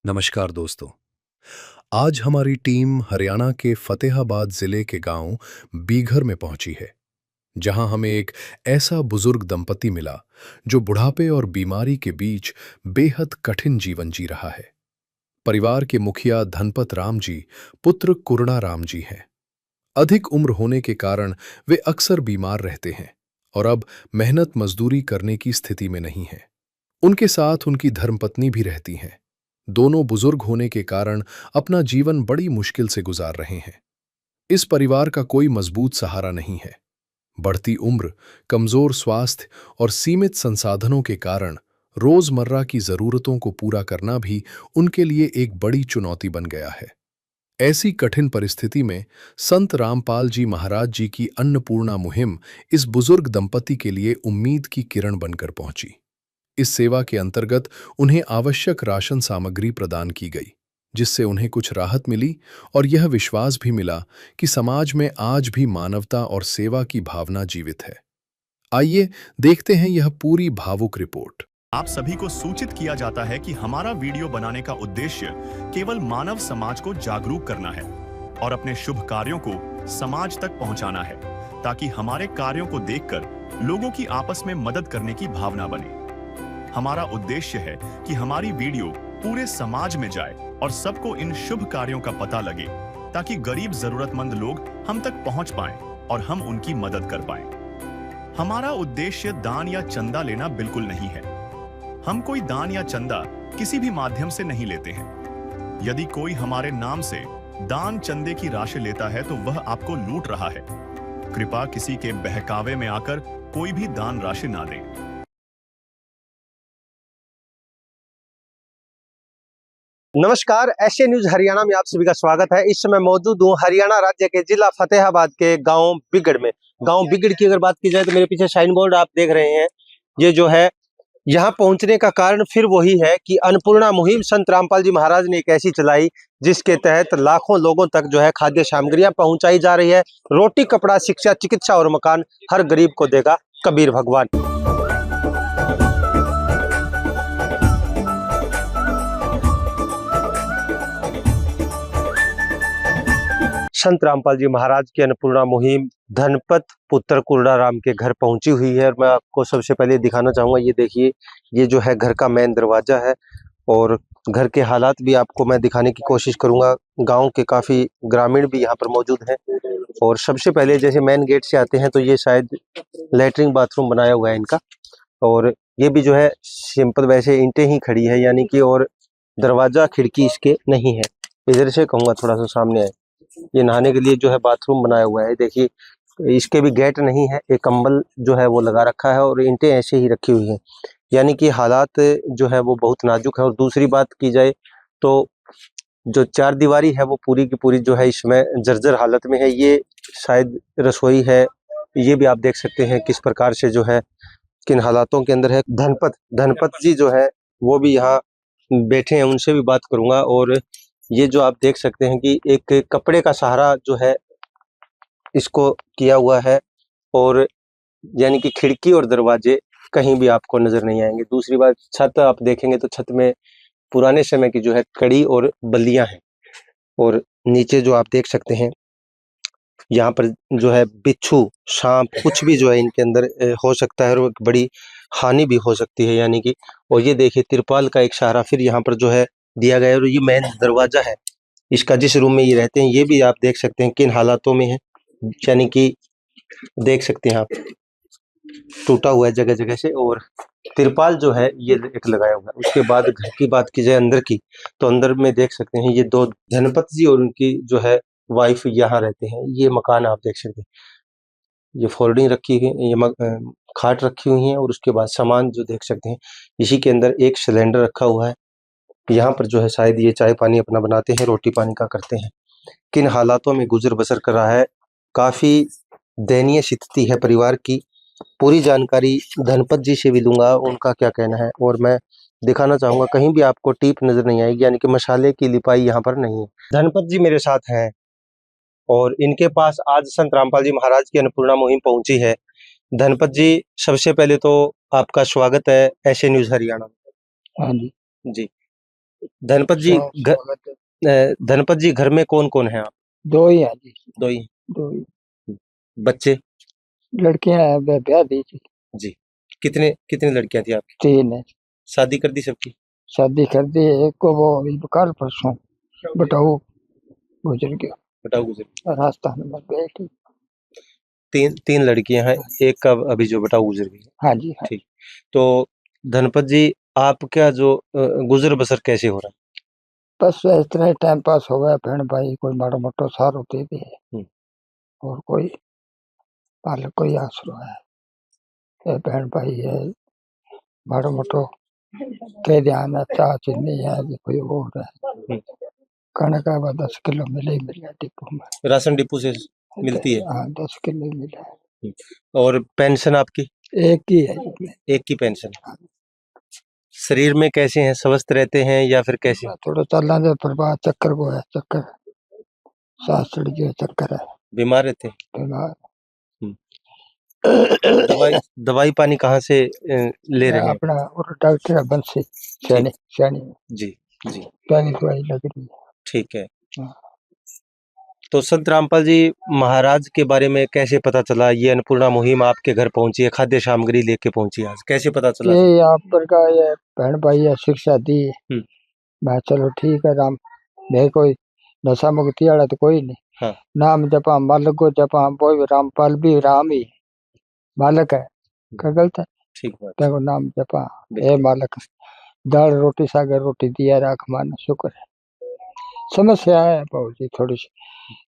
नमस्कार दोस्तों। आज हमारी टीम हरियाणा के फतेहाबाद जिले के गांव बीघर में पहुंची है, जहां हमें एक ऐसा बुजुर्ग दंपति मिला जो बुढ़ापे और बीमारी के बीच बेहद कठिन जीवन जी रहा है। परिवार के मुखिया धनपत राम जी पुत्र कुरड़ा राम जी हैं। अधिक उम्र होने के कारण वे अक्सर बीमार रहते हैं और अब मेहनत मजदूरी करने की स्थिति में नहीं हैं। उनके साथ उनकी धर्मपत्नी भी रहती हैं। दोनों बुजुर्ग होने के कारण अपना जीवन बड़ी मुश्किल से गुजार रहे हैं। इस परिवार का कोई मजबूत सहारा नहीं है। बढ़ती उम्र, कमजोर स्वास्थ्य और सीमित संसाधनों के कारण रोजमर्रा की जरूरतों को पूरा करना भी उनके लिए एक बड़ी चुनौती बन गया है। ऐसी कठिन परिस्थिति में संत रामपाल जी महाराज जी की अन्नपूर्णा मुहिम इस बुजुर्ग दंपति के लिए उम्मीद की किरण बनकर पहुंची। इस सेवा के अंतर्गत उन्हें आवश्यक राशन सामग्री प्रदान की गई, जिससे उन्हें कुछ राहत मिली और यह विश्वास भी मिला कि समाज में आज भी मानवता और सेवा की भावना जीवित है। आइए देखते हैं यह पूरी भावुक रिपोर्ट। आप सभी को सूचित किया जाता है कि हमारा वीडियो बनाने का उद्देश्य केवल मानव समाज को जागरूक करना है और अपने शुभ कार्यों को समाज तक पहुंचाना है, ताकि हमारे कार्यों को देखकर लोगों की आपस में मदद करने की भावना बने। हमारा उद्देश्य है कि हमारी वीडियो पूरे समाज में जाए और सबको इन शुभ कार्यों का पता लगे, ताकि गरीब जरूरतमंद लोग हम तक पहुंच पाएं और हम उनकी मदद कर पाएं। हमारा उद्देश्य दान या चंदा लेना बिल्कुल नहीं है। हम कोई दान या चंदा किसी भी माध्यम से नहीं लेते हैं। यदि कोई हमारे नाम से दान चंदे की राशि लेता है तो वह आपको लूट रहा है। कृपया किसी के बहकावे में आकर कोई भी दान राशि ना दें। नमस्कार, एशिया न्यूज हरियाणा में आप सभी का स्वागत है। इस समय मौजूद हूँ हरियाणा राज्य के जिला फतेहाबाद के गांव बिगड़ में। गांव बिगड़ की अगर बात की जाए तो मेरे पीछे साइन बोर्ड आप देख रहे हैं। ये जो है यहाँ पहुंचने का कारण फिर वही है कि अन्नपूर्णा मुहिम संत रामपाल जी महाराज ने एक ऐसी चलाई जिसके तहत लाखों लोगों तक जो है खाद्य सामग्रियां पहुंचाई जा रही है। रोटी, कपड़ा, शिक्षा, चिकित्सा और मकान हर गरीब को देगा कबीर भगवान। संत रामपाल जी महाराज की अन्नपूर्णा मुहिम धनपत पुत्र कुरड़ा राम के घर पहुंची हुई है और मैं आपको सबसे पहले दिखाना चाहूंगा। ये देखिए, ये जो है घर का मेन दरवाजा है और घर के हालात भी आपको मैं दिखाने की कोशिश करूंगा। गांव के काफी ग्रामीण भी यहाँ पर मौजूद हैं और सबसे पहले जैसे मेन गेट से आते हैं तो ये शायद लेटरिन बाथरूम बनाया हुआ है इनका, और ये भी जो है सिंपल वैसे ईंटें ही खड़ी है यानी कि, और दरवाजा खिड़की इसके नहीं है। इधर से कहूँगा थोड़ा सा सामने है, ये नहाने के लिए जो है बाथरूम बनाया हुआ है। देखिए, इसके भी गेट नहीं है, एक कंबल जो है वो लगा रखा है और ईंटें ऐसे ही रखी हुई हैं, यानी कि हालात जो है वो बहुत नाजुक है। और दूसरी बात की जाए तो जो चार दीवारी है वो पूरी की पूरी जो है इसमें जर्जर हालत में है। ये शायद रसोई है, ये भी आप देख सकते हैं किस प्रकार से जो है किन हालातों के अंदर है। धनपत जी जो है वो भी यहाँ बैठे हैं, उनसे भी बात करूंगा। और ये जो आप देख सकते हैं कि एक कपड़े का सहारा जो है इसको किया हुआ है, और यानी कि खिड़की और दरवाजे कहीं भी आपको नजर नहीं आएंगे। दूसरी बात, छत आप देखेंगे तो छत में पुराने समय की जो है कड़ी और बल्लियां हैं, और नीचे जो आप देख सकते हैं यहाँ पर जो है बिच्छू, सांप, कुछ भी जो है इनके अंदर हो सकता है और एक बड़ी हानि भी हो सकती है, यानी कि। और ये देखिए, तिरपाल का एक सहारा फिर यहाँ पर जो है दिया गया है। और ये मेन दरवाजा है इसका, जिस रूम में ये रहते हैं, ये भी आप देख सकते हैं किन हालातों में है, यानी कि देख सकते हैं आप, टूटा हुआ है जगह जगह से। और तिरपाल जो है ये एक लगाया हुआ है। उसके बाद घर की बात की जाए अंदर की, तो अंदर में देख सकते हैं ये दो धनपत जी और उनकी जो है वाइफ यहाँ रहते हैं। ये मकान आप देख सकते हैं, ये फोल्डिंग रखी हुई, ये खाट रखी हुई है, और उसके बाद सामान जो देख सकते हैं इसी के अंदर एक सिलेंडर रखा हुआ है। यहाँ पर जो है शायद ये चाय पानी अपना बनाते हैं, रोटी पानी का करते हैं। किन हालातों में गुजर बसर कर रहा है, काफी दयनीय स्थिति है परिवार की। पूरी जानकारी धनपत जी से भी लूंगा, उनका क्या कहना है। और मैं दिखाना चाहूंगा, कहीं भी आपको टीप नजर नहीं आएगी, यानी कि मसाले की लिपाई यहाँ पर नहीं है। धनपत जी मेरे साथ हैं और इनके पास आज संत रामपाल जी महाराज की अन्नपूर्णा मुहिम पहुंची है। धनपत जी, सबसे पहले तो आपका स्वागत है एशिया न्यूज हरियाणा में। हाँ जी। जी, धनपत जी स्वागत। धनपत जी घर में कौन कौन है आप? 2 ही है जी, दो ही 2 ही बच्चे? लड़कियां हैं, ब्याह दी थी, जी। कितने कितनी लड़कियां थी आपकी? 3 है। शादी कर दी सबकी? शादी कर दी, एक को वो अभी कल परसों बताओ गुजर गया, बताओ गुजर। राजस्थान में गए थे। तीन तीन लड़कियां हैं, एक का अभी जो बताओ गुजर गई। हाँ जी, हाँ। ठीक। तो धनपत जी आपका जो गुजर बसर कैसे हो रहा है? बस इतना ही टाइम पास हो गया, बहन भाई कोई माड़ा मोटा सार होते भी है और कोई पालक कोई आसरो है, ये बहन भाई है, माड़ा मोटो के ध्यान है, चाह चीनी है, ये कोई और है। कणक का 10 किलो मिले ही मिला डिपो में, राशन डिपो से मिलती है? हाँ 10 किलो ही मिला है। और पेंशन आपकी? एक ही है इसमें। एक की पेंशन। शरीर में कैसे हैं, स्वस्थ रहते हैं या फिर कैसे? थोड़ा चलना दे प्रभाव चक्कर को है, चक्कर सांस चढ़ गया, चक्कर है, बीमार रहते हैं? बीमार। दवाई दवाई पानी कहाँ से ले रहे हैं? अपना और डॉक्टर है बंसी सैनी सैनी जी जी पहली दवाई लग रही है। ठीक है। हाँ। तो संत रामपाल जी महाराज के बारे में कैसे पता चला? ये अन्नपूर्णा मुहिम आपके घर पहुंची है, खाद्य सामग्री लेके पहुंची आज, कैसे पता चला? ये आप पर का ये बहन भाई है शिक्षा दी, मैं चलो ठीक है राम, मैं कोई नशा मुक्ति वाला तो कोई नहीं। हाँ। नाम जपा मालक को जपा, वो रामपाल भी राम ही मालक है, क्या गलत है? ठीक बात। देखो नाम जपा, हे मालक दाल रोटी सागर रोटी दिया राख मान, शुक्र है। समस्या है बहुत जी थोड़ी सी,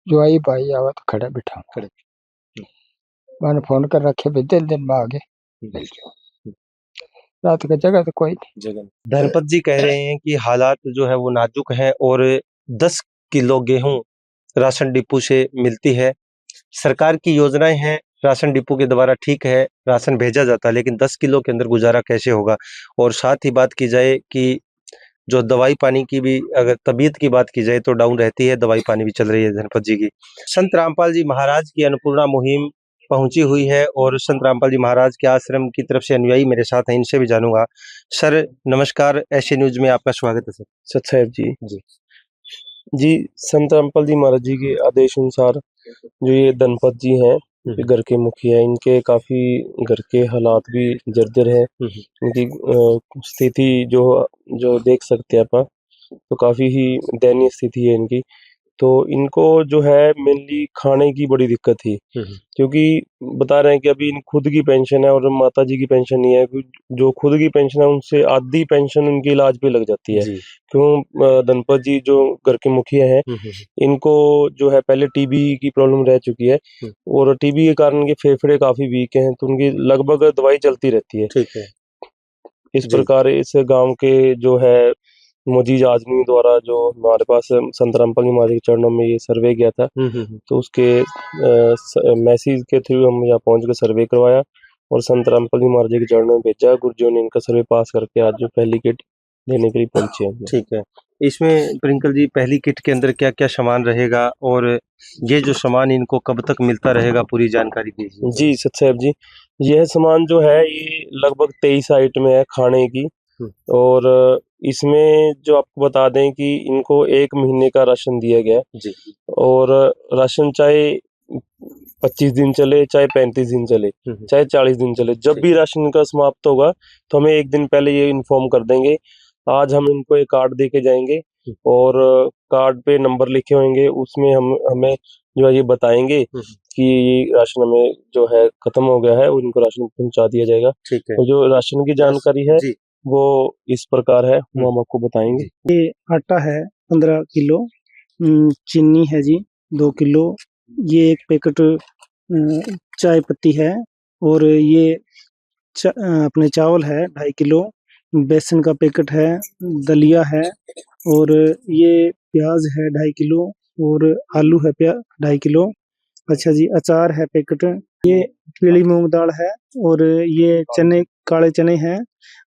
जो आई भाई आवा तो खड़ा बिठा खड़े। मैंने फोन कर रखे भी दिन में आगे मिल जाओ, रात का जगह तो कोई नहीं। जगह। धनपत जी कह रहे हैं कि हालात जो है वो नाजुक हैं और 10 किलो गेहूं राशन डिपो से मिलती है। सरकार की योजनाएं हैं राशन डिपो के द्वारा, ठीक है राशन भेजा जाता है, लेकिन 10 किलो के अंदर गुजारा कैसे होगा? और साथ ही बात की जाए कि जो दवाई पानी की भी, अगर तबीयत की बात की जाए तो डाउन रहती है, दवाई पानी भी चल रही है धनपत जी की। संत रामपाल जी महाराज की अन्नपूर्णा मुहिम पहुंची हुई है और संत रामपाल जी महाराज के आश्रम की तरफ से अनुयायी मेरे साथ हैं, इनसे भी जानूंगा। सर नमस्कार, एशिया न्यूज में आपका स्वागत है। सर सत साहेब जी जी जी संत रामपाल जी महाराज जी के आदेश अनुसार जो ये धनपत जी हैं, ये घर के मुखिया हैं, इनके काफी घर के हालात भी जर्जर है। इनकी स्थिति जो जो देख सकते हैं आप, तो काफी ही दयनीय स्थिति है इनकी। तो इनको जो है मेनली खाने की बड़ी दिक्कत थी, क्योंकि बता रहे हैं कि अभी खुद की पेंशन है और माता जी की पेंशन नहीं है। जो खुद की पेंशन है उनसे आधी पेंशन उनके इलाज पे लग जाती है। क्यों? धनपत जी जो घर के मुखिया हैं, इनको जो है पहले टीबी की प्रॉब्लम रह चुकी है और टीबी के कारण इनके फेफड़े काफी वीक हैं, तो उनकी लगभग दवाई चलती रहती है। ठीक है। इस प्रकार इस गांव के जो है मोजीज आदमी द्वारा जो हमारे पास संत रामपाल जी महाराज के चरणों में ये सर्वे किया था, तो उसके मैसेज के थ्रू हम यहाँ पहुंच कर सर्वे करवाया और संत रामपाल जी महाराज के चरणों में भेजा। गुरुजियों ने इनका सर्वे पास करके आज जो पहली किट देने के लिए पहुंचे हैं। ठीक है। इसमें प्रिंकल जी पहली किट के अंदर क्या क्या सामान रहेगा और ये जो सामान इनको कब तक मिलता रहेगा, पूरी जानकारी दीजिए। जी सत साहब जी, यह सामान जो है ये लगभग 23 आइटम है खाने की, और इसमें जो आपको बता दें कि इनको 1 महीने का राशन दिया गया है। और राशन चाहे 25 दिन चले, चाहे 35 दिन चले, चाहे 40 दिन चले, जब भी राशन का समाप्त होगा तो हमें 1 दिन पहले ये इन्फॉर्म कर देंगे। आज हम इनको एक कार्ड दे के जाएंगे और कार्ड पे नंबर लिखे होंगे, उसमें हमें जो है ये बताएंगे कि ये राशन हमें जो है खत्म हो गया है और इनको राशन पहुंचा दिया जाएगा। ठीक है। और जो राशन की जानकारी है वो इस प्रकार है, वो हम आपको बताएंगे। ये आटा है 15 किलो, चीनी है जी 2 किलो, ये एक पैकेट चाय पत्ती है, और ये अपने चावल है 2.5 किलो, बेसन का पैकेट है, दलिया है, और ये प्याज है 2.5 किलो, और आलू है 2.5 किलो। अच्छा जी, अचार है पैकेट, ये पीली मूंग दाल है, और ये चने काले चने हैं,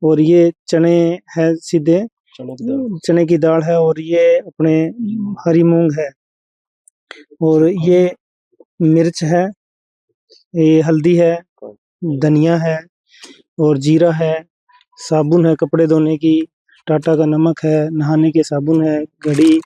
और ये चने है सीधे चने की दाल है, और ये अपने हरी मूंग है, और ये मिर्च है, ये हल्दी है, धनिया है, और जीरा है, साबुन है कपड़े धोने की, टाटा का नमक है, नहाने के साबुन है, घड़ी,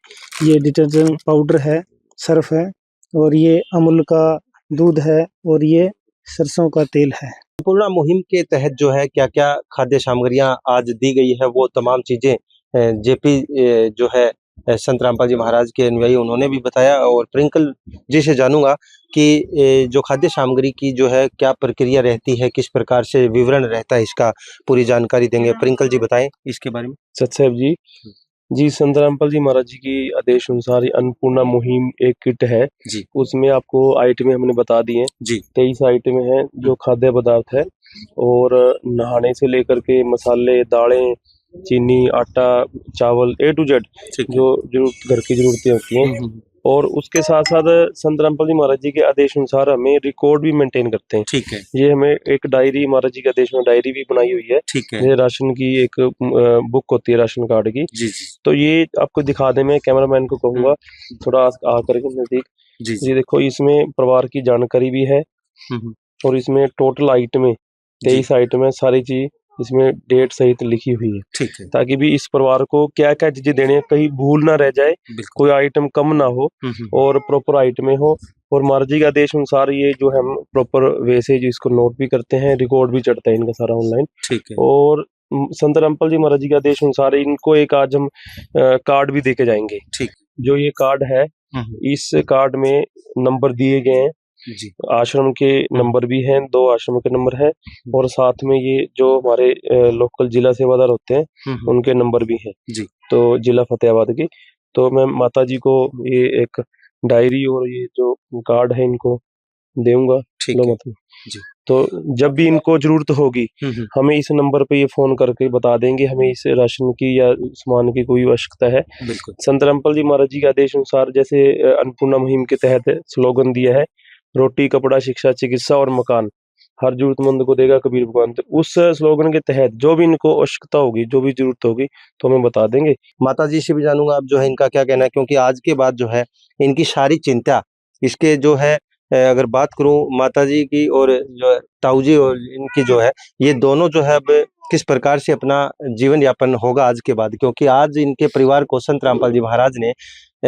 ये डिटर्जेंट पाउडर है, सर्फ है, और ये अमूल का दूध है, और ये सरसों का तेल है। अन्नपूर्णा मुहिम के तहत जो है क्या क्या खाद्य सामग्रियां आज दी गई है, वो तमाम चीजें जेपी जो है संत रामपाल जी महाराज के अनुयायी उन्होंने भी बताया। और प्रिंकल जी से जानूंगा कि जो खाद्य सामग्री की जो है क्या प्रक्रिया रहती है, किस प्रकार से विवरण रहता है, इसका पूरी जानकारी देंगे। प्रिंकल जी बताएं इसके बारे में। सत साहब जी, जी संत रामपाल जी महाराज जी की आदेश अनुसार ये अन्नपूर्णा मुहिम एक किट है जी। उसमें आपको आइटमें हमने बता दी हैं जी। 23 आइटमें हैं जो खाद्य पदार्थ है, और नहाने से लेकर के मसाले, दालें, चीनी, आटा, चावल A to Z जो घर की जरूरतें होती हैं। और उसके साथ साथ संत रामपाल जी महाराज जी के आदेश अनुसार हमें रिकॉर्ड भी मेंटेन करते हैं। ठीक है। ये हमें एक डायरी, महाराज जी के आदेश में डायरी भी बनाई हुई है। ठीक है। ये राशन की एक बुक होती है राशन कार्ड की। जी। तो ये आपको दिखा दे, मैं कैमरामैन को कहूंगा थोड़ा आकर के नजदीक। जी। ये देखो, इसमें परिवार की जानकारी भी है, और इसमें टोटल आइटम 23 आइटम है, सारी चीज इसमें डेट सहित लिखी हुई है। ठीक है। ताकि भी इस परिवार को क्या क्या चीजें देने हैं, कहीं भूल ना रह जाए, कोई आइटम कम ना हो, और प्रॉपर आइटम हो। और महाराज जी के आदेश अनुसार ये जो हम प्रॉपर वे से इसको नोट भी करते हैं, रिकॉर्ड भी चढ़ता है इनका सारा ऑनलाइन। ठीक है। और संत रामपाल जी महाराज जी के आदेश अनुसार इनको एक आज हम कार्ड भी देके जाएंगे। ठीक। जो ये कार्ड है, इस कार्ड में नंबर दिए गए हैं जी। आश्रम के नंबर भी हैं, 2 आश्रम के नंबर है, और साथ में ये जो हमारे लोकल जिला सेवादार होते हैं उनके नंबर भी हैं जी। तो जिला फतेहाबाद की। तो मैं माता जी को ये एक डायरी और ये जो कार्ड है इनको दूंगा। ठीक है जी। तो जब भी इनको जरूरत होगी हमें इस नंबर पे ये फोन करके बता देंगे हमें इस राशन की या सामान की कोई आवश्यकता है। बिल्कुल। संत रामपाल जी महाराज जी के आदेश अनुसार जैसे अन्नपूर्णा मुहिम के तहत स्लोगन दिया है, रोटी, कपड़ा, शिक्षा, चिकित्सा और मकान हर जरूरतमंद को देगा कबीर भगवान। तो उस स्लोगन के तहत जो भी इनको आवश्यकता होगी, जो भी जरूरत होगी, तो हमें बता देंगे। माता जी से भी जानूंगा अब जो है इनका क्या कहना है, क्योंकि आज के बाद जो है इनकी सारी चिंता इसके जो है अगर बात करूं माता जी की और जो ताऊ जी और इनकी जो है, ये दोनों जो है अब किस प्रकार से अपना जीवन यापन होगा आज के बाद, क्योंकि आज इनके परिवार को संत रामपाल जी महाराज ने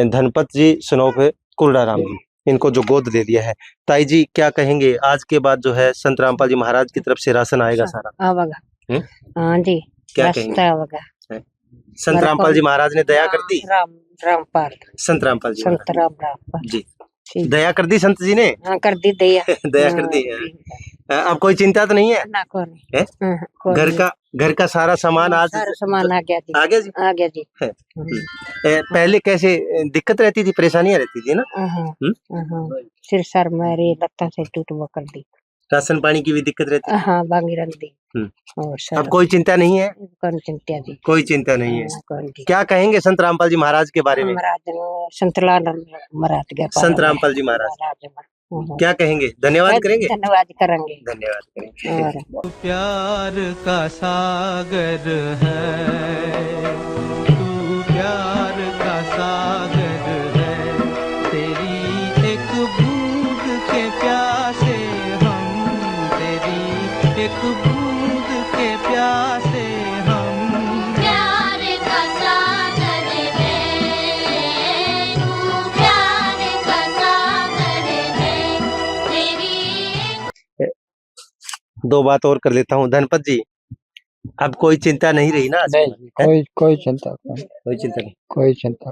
धनपत जी सनोफ कुर्डाराम जी इनको जो गोद दे दिया है। ताई जी क्या कहेंगे, आज के बाद जो है संत रामपाल जी महाराज की तरफ से राशन आएगा सारा? आवेगा। हाँ जी, क्या कहेंगे? संत रामपाल जी महाराज ने दया कर दी। रामपाल संत रामपाल जी संत रामपाल जी दया कर दी संत जी ने। हाँ, कर दी दया। दया कर दी है। अब कोई चिंता तो नहीं है ना, कोई घर का सारा सामान आज सारा सामान आ गया जी। आ गया जी। आ गया जी। पहले कैसे दिक्कत रहती थी, परेशानियां रहती थी ना? सिर सर मेरे लत्ता से टूट कर दी, राशन पानी की भी दिक्कत रहती है। हाँ, बांगी रख दी। और अब कोई चिंता नहीं है? कोई चिंता नहीं है। क्या कहेंगे संत रामपाल जी महाराज के बारे में? संत रामपाल जी महाराज क्या कहेंगे? धन्यवाद करेंगे। धन्यवाद करेंगे। धन्यवाद करेंगे। प्यार का सागर है, तू प्यार का सागर है, तेरी एक बूंद के प्यासे हम, तेरी एक बूंद के प्यासे हम। प्यार का सागर है, तू प्यार का सागर है, तेरी। दो बात और कर लेता हूँ धनपत जी, अब कोई चिंता नहीं रही ना? नहीं, कोई चिंता नहीं। कोई चिंता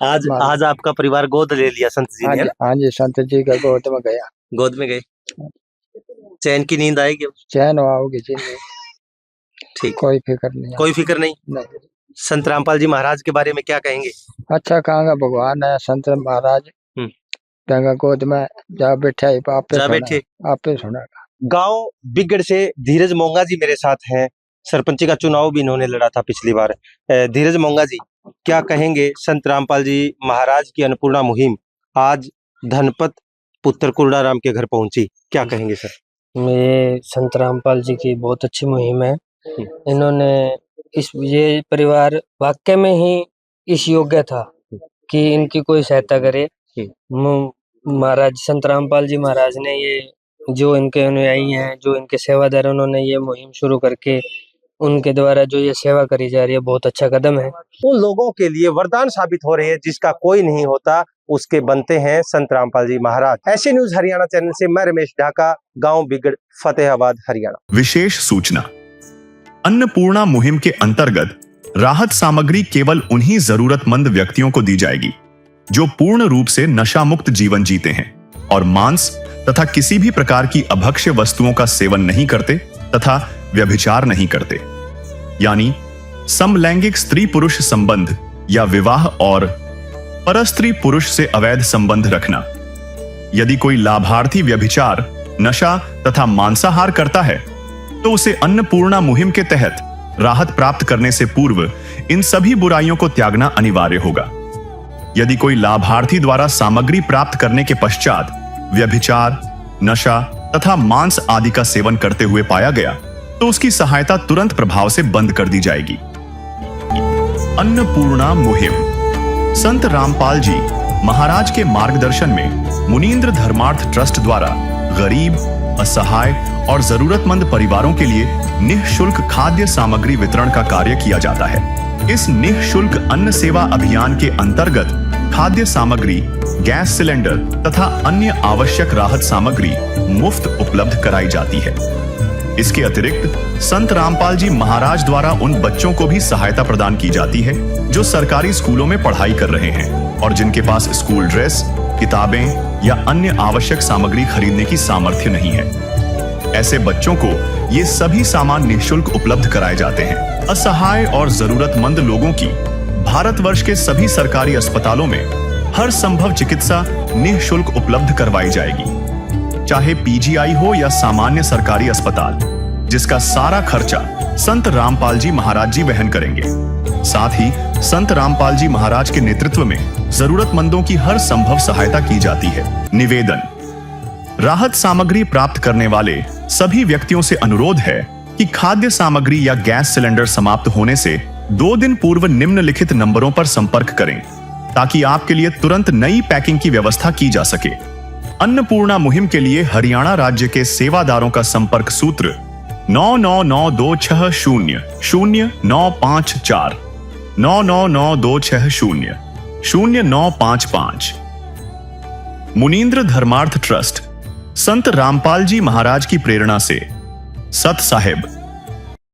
आज आपका परिवार गोद ले लिया संत जी ने? हाँ जी, संत जी का गोद में गया। गोद में गए, चैन की नींद आएगी? चैन आओगी जी। ठीक, कोई फिक्र नहीं। कोई फिक्र नहीं। संत रामपाल जी महाराज के बारे में क्या कहेंगे? अच्छा कहेंगे, भगवान है संत महाराज कहेंगे गोद में जा बैठे, आपे सुनेगा। गांव बिगड़ से धीरज मोंगा जी मेरे साथ हैं। सरपंची का चुनाव भी इन्होंने लड़ा था पिछली बार। धीरज मोंगा जी क्या कहेंगे, संत रामपाल जी महाराज की अन्नपूर्णा मुहिम आज धनपत पुत्र कुर्डाराम के घर पहुंची, क्या कहेंगे सर? ये संत रामपाल जी की बहुत अच्छी मुहिम है। इन्होंने ये परिवार वाकई में ही इस योग्य था कि इनकी कोई सहायता करे। महाराज संत रामपाल जी महाराज ने ये जो इनके अनुयायी हैं, जो इनके सेवादार, उन्होंने ये मुहिम शुरू करके उनके द्वारा जो ये सेवा करी जा रही है बहुत अच्छा कदम है। उन लोगों के लिए वरदान साबित हो रही है जिसका कोई नहीं होता, उसके बनते हैं संत रामपाल जी महाराज। ऐसे न्यूज हरियाणा चैनल से मैं रमेश ढाका, गांव बिगड़, फतेहाबाद, हरियाणा। विशेष सूचना, अन्नपूर्णा मुहिम के अंतर्गत राहत सामग्री केवल उन्हीं जरूरतमंद व्यक्तियों को दी जाएगी जो पूर्ण रूप से नशा मुक्त जीवन जीते हैं और मांस तथा किसी भी प्रकार की अभक्ष्य वस्तुओं का सेवन नहीं करते तथा व्यभिचार नहीं करते, यानी समलैंगिक स्त्री पुरुष संबंध या विवाह और परस्त्री पुरुष से अवैध संबंध रखना। यदि कोई लाभार्थी व्यभिचार, नशा तथा मांसाहार करता है तो उसे अन्नपूर्णा मुहिम के तहत राहत प्राप्त करने से पूर्व इन सभी बुराइयों को त्यागना अनिवार्य होगा। यदि कोई लाभार्थी द्वारा सामग्री प्राप्त करने के पश्चात व्यभिचार, नशा तथा मांस आदि का सेवन करते हुए पाया गया तो उसकी सहायता तुरंत प्रभाव से बंद कर दी जाएगी। अन्नपूर्णा मुहिम संत रामपाल जी महाराज के मार्गदर्शन में मुनींद्र धर्मार्थ ट्रस्ट द्वारा गरीब, असहाय और जरूरतमंद परिवारों के लिए निःशुल्क खाद्य सामग्री वितरण का कार्य किया जाता है। इस निःशुल्क अन्न सेवा अभियान के अंतर्गत खाद्य सामग्री, गैस सिलेंडर तथा अन्य आवश्यक राहत सामग्री मुफ्त उपलब्ध कराई जाती है। इसके अतिरिक्त संत रामपाल जी महाराज द्वारा उन बच्चों को भी सहायता प्रदान की जाती है जो सरकारी स्कूलों में पढ़ाई कर रहे हैं और जिनके पास स्कूल ड्रेस, किताबें या अन्य आवश्यक सामग्री खरीदने की सामर्थ्य नहीं है। ऐसे बच्चों को ये सभी सामान निःशुल्क उपलब्ध कराए जाते हैं। असहाय और जरूरतमंद लोगों की भारतवर्ष के सभी सरकारी अस्पतालों में हर संभव चिकित्सा निःशुल्क उपलब्ध करवाई जाएगी, चाहे पीजीआई हो या सामान्य सरकारी अस्पताल, जिसका सारा खर्चा संत रामपाल जी महाराज जी वहन करेंगे। साथ ही संत रामपाल जी महाराज के नेतृत्व में जरूरतमंदों की हर संभव सहायता की जाती है। निवेदन, राहत सामग्री प्राप्त करने वाले सभी व्यक्तियों से अनुरोध है कि खाद्य सामग्री या गैस सिलेंडर समाप्त होने से 2 दिन पूर्व निम्नलिखित नंबरों पर संपर्क करें ताकि आपके लिए तुरंत नई पैकिंग की व्यवस्था की जा सके। अन्नपूर्णा मुहिम के लिए हरियाणा राज्य के सेवादारों का संपर्क सूत्र 9992600954 9992600955। मुनींद्र धर्मार्थ ट्रस्ट संत रामपाल जी महाराज की प्रेरणा से सत साहिब